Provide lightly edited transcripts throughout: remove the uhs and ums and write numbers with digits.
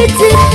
Saya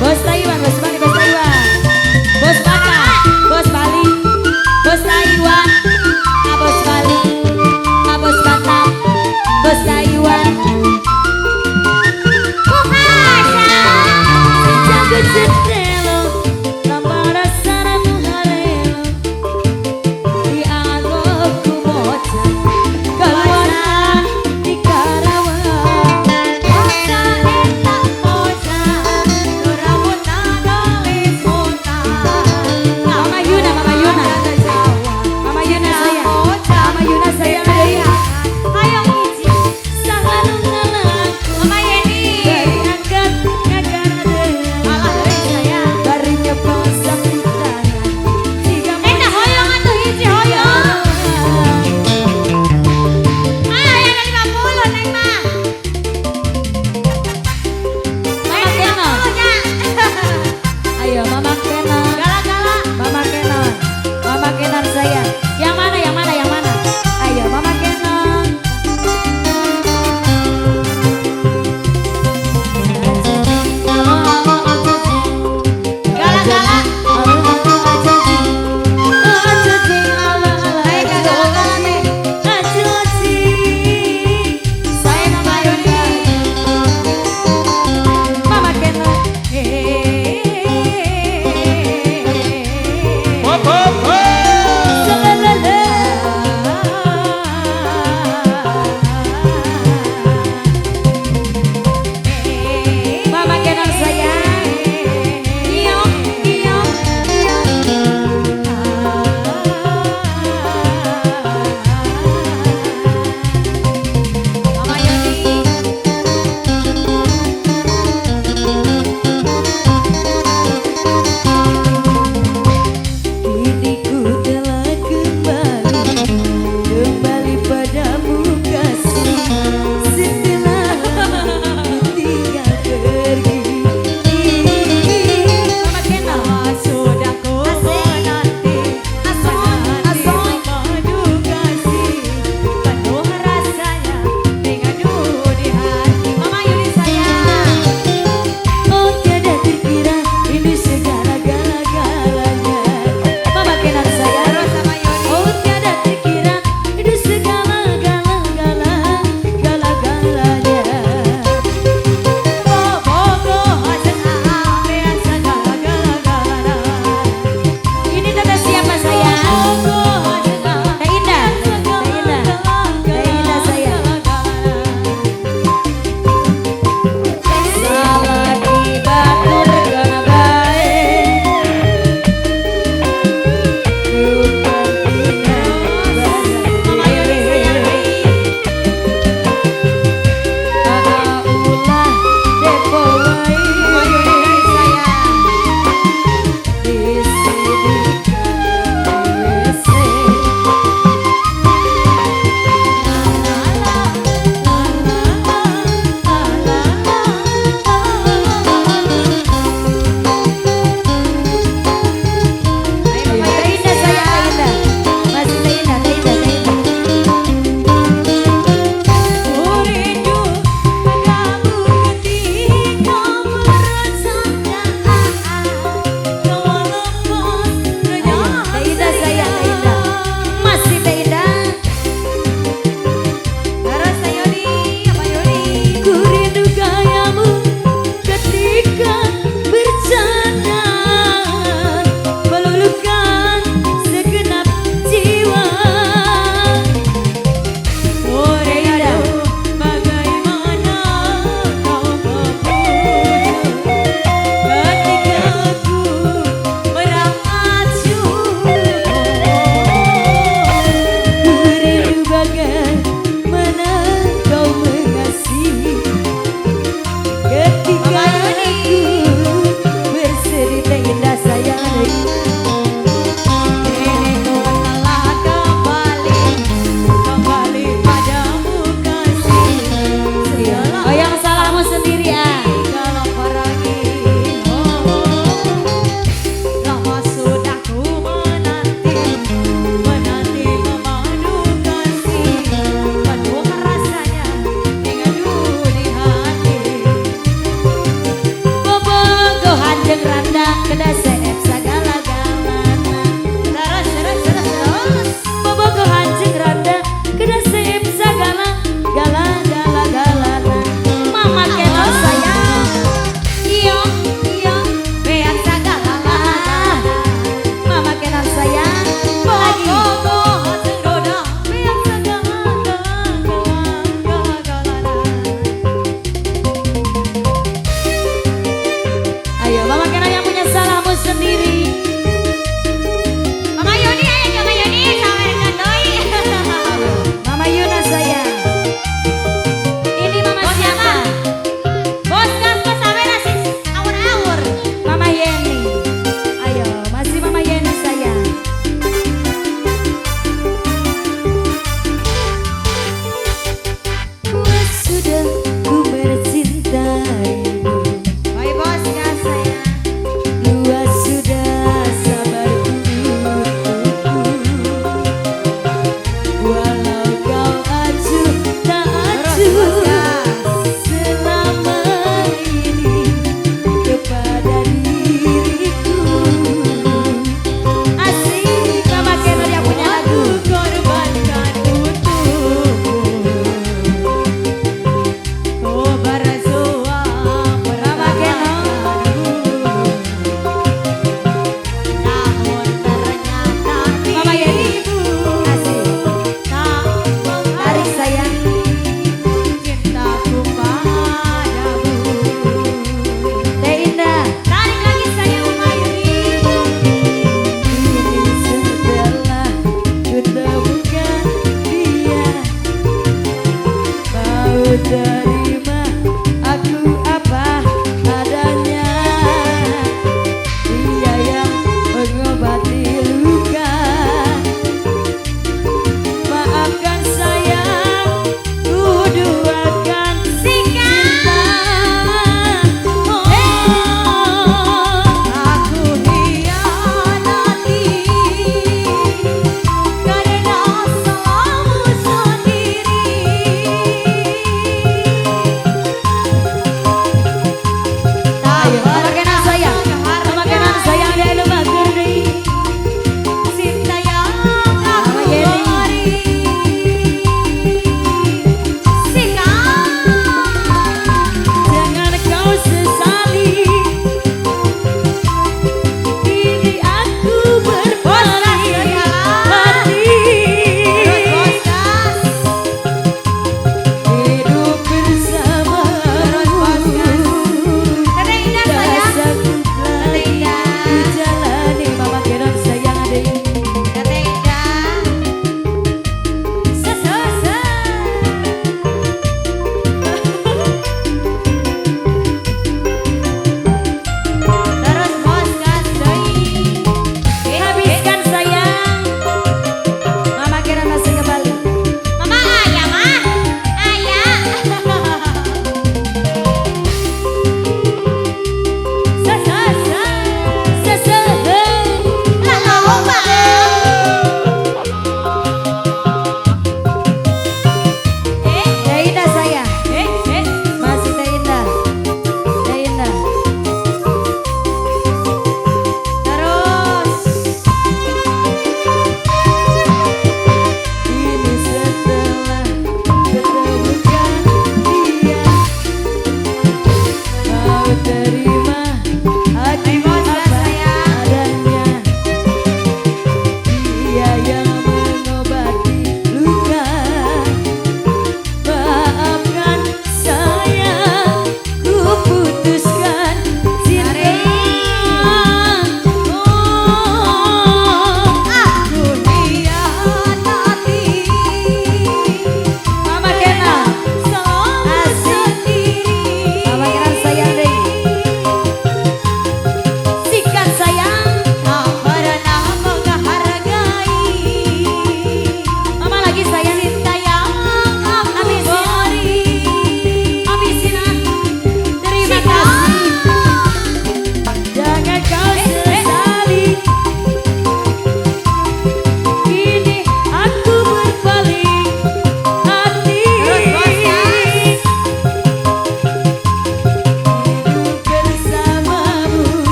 Bos Taiwan, bos Bali, bos Taiwan. Bos Batak, bos Bali, bos Taiwan. Bos Bali, bos Batak, bos Taiwan. Jago jendela, tambah rasa muharelo. Di aku moca, kawanan di Karawang. Moca eta moca,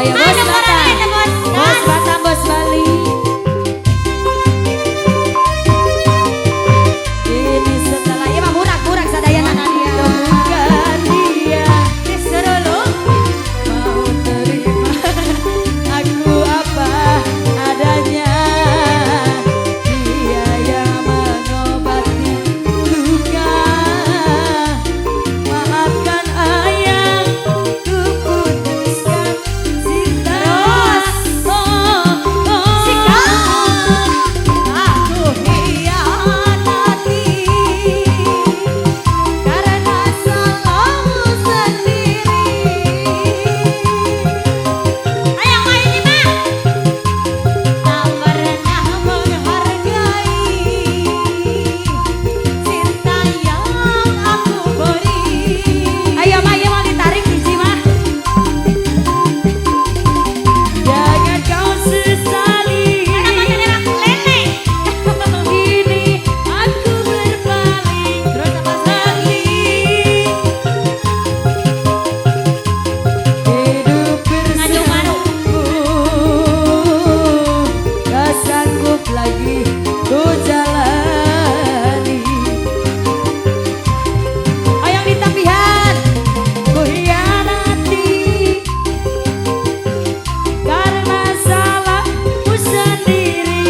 Ayo bos Batam, bos Batam, bos Bali. Ini setelah ya murah sadaya anak dia. Bukan dia disuruh lo mau terima aku apa adanya. Dia yang mengobati luka. Maafkan ayang, ku putuskan cinta. Aku hianati karena salahmu sendiri. Ayang main nih Mak. Tak pernah menghargai cinta yang aku beri. Ayo Mak, ya mau ditarik biji Mak. Jangan kau sesali. Ini aku berpaling terus apa lagi. Hidup bersamamu tak sanggup lagi ku jalani. Ayang di tapihan ku hianati karena salahku sendiri.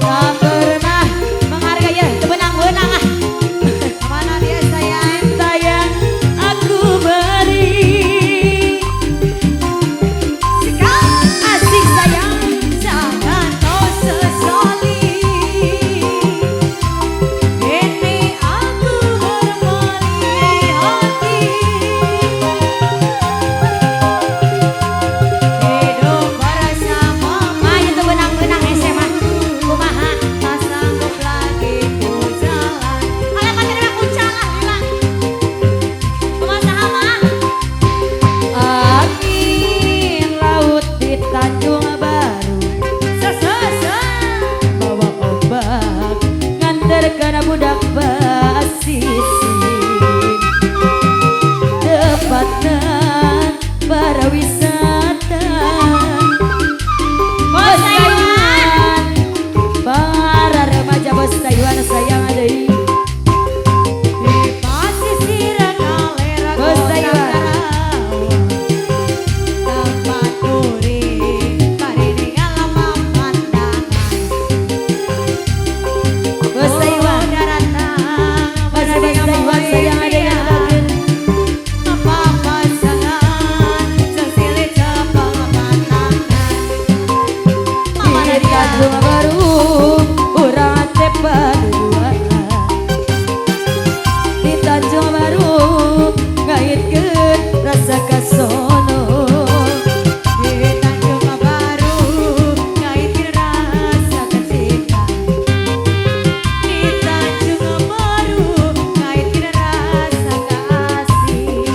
Tak pernah menghargai ya, itu benang-benang ah. Mana dia sayang? Cinta yang aku beri. Asik sayang, jangan kau sesali. Ini aku berpaling hati. Hidup bersama main tuh benang-benang SMA kumaha tak sanggup lagi ku jalan. Alamat ini aku jalan hilang kumaha mah. Angin laut di Tanjung Baru bawa ombak nganterkeun budak basisir. Tepatna para wisata Bos Taiwan, para remaja Bos Taiwan sayang deui. Di pasisir kalera Bos Taiwan, tempat kuring parinengan pamandangan. Bos Taiwan, Bos Taiwan sayang deui. Di Tanjung Baru urang teh paduaan. Di Tanjung Baru ngaitkeun rasa kasono. Di Tanjung Baru ngaitkeun rasa kecinta. Di Tanjung Baru ngaitkeun rasa kasih.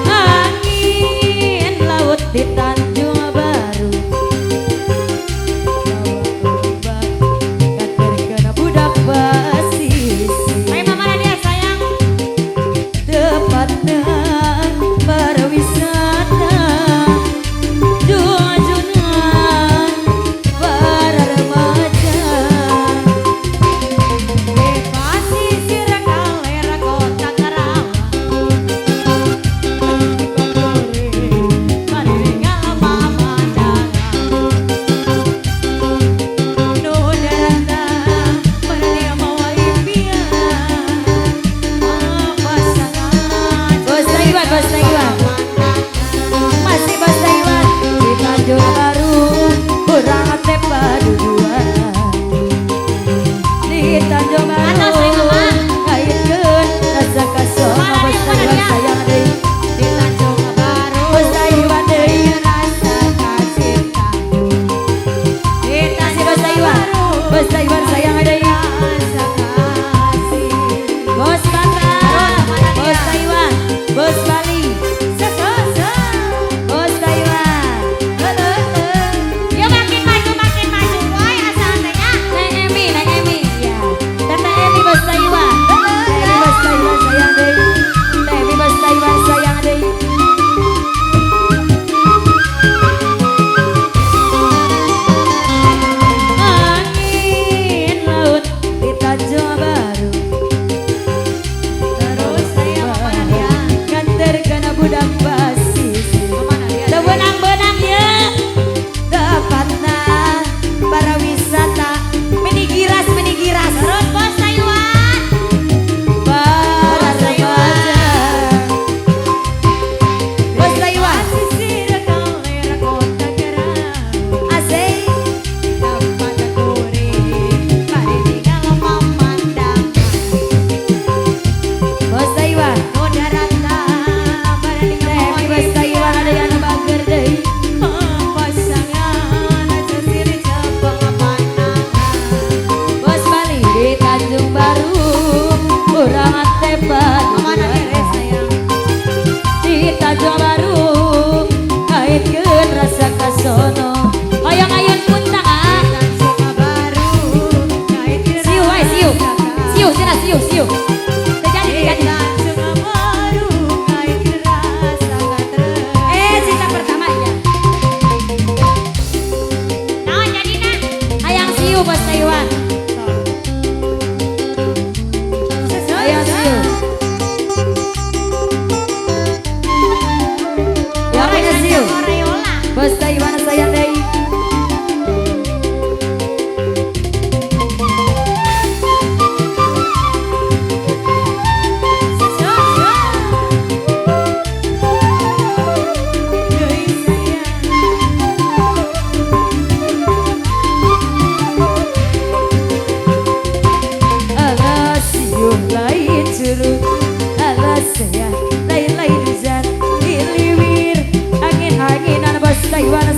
Angin laut di Tanjung Baru bawa ombak nganterkeun budak basisir. Ayo mama dia sayang. Tepatna para wisata junjunan para remaja. Di pasisir kalera kota Karawang, parinengan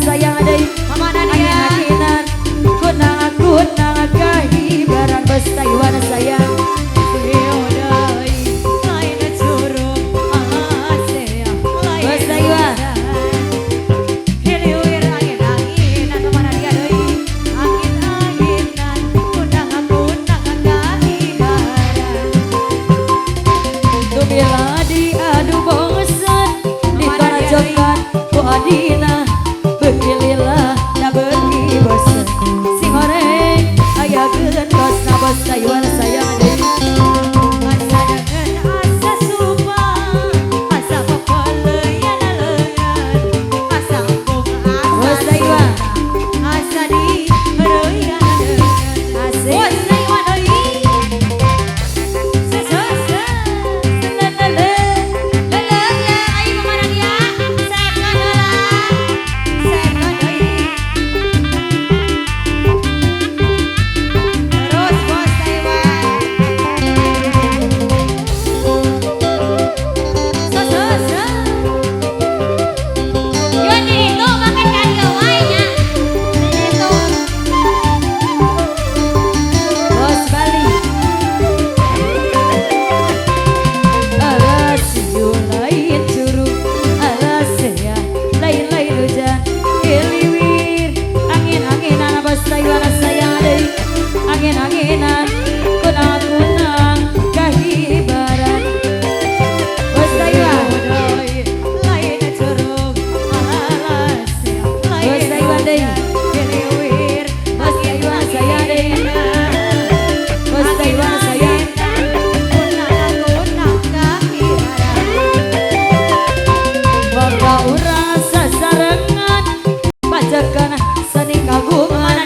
sayang deui Mama Nadia angin-anginan kunang kahibaran bos Taiwan sayang bos Taiwan bila diadu bosan ditanajokan ku adina beuki lila da beuki bosan sing horeng aya geun kosna bos Taiwan sayang deui asa dengan asa supa asa papaleuyan leungeun asa embung asa Taiwan asa di heureuyana leungeun asik bos Taiwan deui angin-anginan kunang kahibaran bos Taiwan lain curug alasnya bos Taiwan deui diliwir bos Taiwan saya deui bos Taiwan saya kunang kahibaran maka urang sasarengan pajakan seni kagungan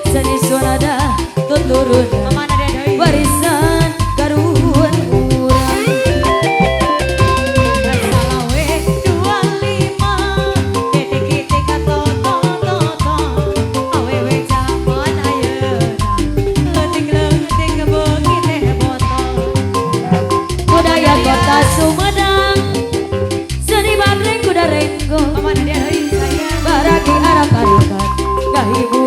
seni sunada turun warisan karuhun urang salawe 25 detik kitik toto awewe zaman ayeuna leutik beuki teh botol budaya kota Sumedang seni bandreng kuda renggo baragi arak-arakan gahibu